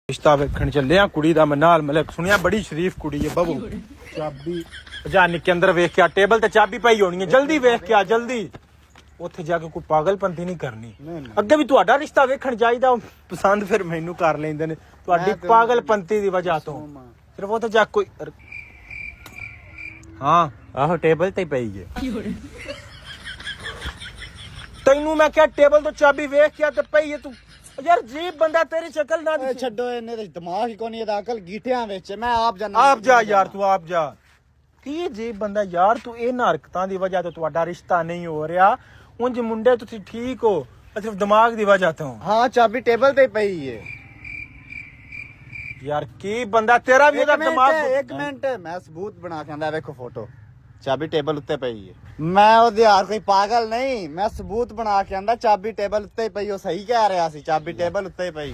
रिश्ता वेखण चले आ कुड़ी दा मैं नाल मतलब सुनिया बड़ी शरीफ कुड़ी है बबू चाबी जा निक्के अंदर वेख के आ टेबल ते चाबी पई होनी है जल्दी वेख के आ जल्दी ਉੱਥੇ ਜਾ ਕੇ ਕੋਈ ਪਾਗਲਪੰਤੀ ਨਹੀਂ ਕਰਨੀ ਅੱਗੇ ਵੀ ਤੁਹਾਡਾ ਰਿਸ਼ਤਾ ਵੇਖਣ ਜਾਈਦਾ ਪਸੰਦ ਫਿਰ ਮੈਨੂੰ ਕਰ ਲੈਂਦੇ ਨੇ ਤੁਹਾਡੀ ਪਾਗਲਪੰਤੀ ਦੀ ਵਜ੍ਹਾ ਤੋਂ ਸਿਰਫ ਉਹ ਤਾਂ ਜਾ ਕੋਈ ਹਾਂ ਆਹੋ ਟੇਬਲ ਤੇ ਪਈ ਹੈ ਤੈਨੂੰ ਮੈਂ ਕਿਹਾ ਟੇਬਲ ਤੋਂ ਚਾਬੀ ਵੇਖ ਕੇ ਤੇ ਪਈ ਹੈ ਤੂੰ ਯਾਰ ਜੀਬ ਬੰਦਾ ਤੇਰੀ ਸ਼ਕਲ ਨਾ ਛੱਡੋ ਇਹਨੇ ਤੇ ਦਿਮਾਗ ਹੀ ਕੋਈ ਨਹੀਂ ਇਹਦਾ ਅਕਲ ਗੀਠਿਆਂ ਵਿੱਚ ਮੈਂ ਆਪ ਜਾਣਾ ਆਪ ਜਾ ਯਾਰ ਤੂੰ ਆਪ ਜਾ ਕੀ ਜੀਬ ਬੰਦਾ ਯਾਰ ਤੂੰ ਇਹਨਾਂ ਹਰਕਤਾਂ ਦੀ ਵਜ੍ਹਾ ਤੋਂ ਤੁਹਾਡਾ ਰਿਸ਼ਤਾ ਨਹੀਂ ਹੋ ਰਿਹਾ ਉਂਝ ਮੁੰਡੇ ਤੁਸੀਂ ਠੀਕ ਹੋ ਸਿਰਫ ਦਿਮਾਗ ਦੀ ਵਜ੍ਹਾ ਤੋਂ ਹਾਂ ਚਾਬੀ ਟੇਬਲ ਤੇ ਪਈ ਹੈ ਯਾਰ ਕੀ ਬੰਦਾ ਤੇਰਾ ਵੀ ਉਹਦਾ ਦਿਮਾਗ ਇੱਕ ਮਿੰਟ ਮੈਂ ਸਬੂਤ ਬਣਾ ਕੇ ਆਂਦਾ ਵੇਖੋ ਫੋਟੋ ਚਾਬੀ ਟੇਬਲ ਉੱਤੇ ਪਈ ਹੈ ਮੈਂ ਉਹਦੇ ਯਾਰ ਕੋਈ ਪਾਗਲ ਨਹੀਂ ਮੈਂ ਸਬੂਤ ਬਣਾ ਕੇ ਆਂਦਾ ਚਾਬੀ ਟੇਬਲ ਉੱਤੇ ਪਈ ਉਹ ਸਹੀ ਕਹਿ ਰਿਹਾ ਸੀ ਚਾਬੀ ਟੇਬਲ ਉੱਤੇ ਪਈ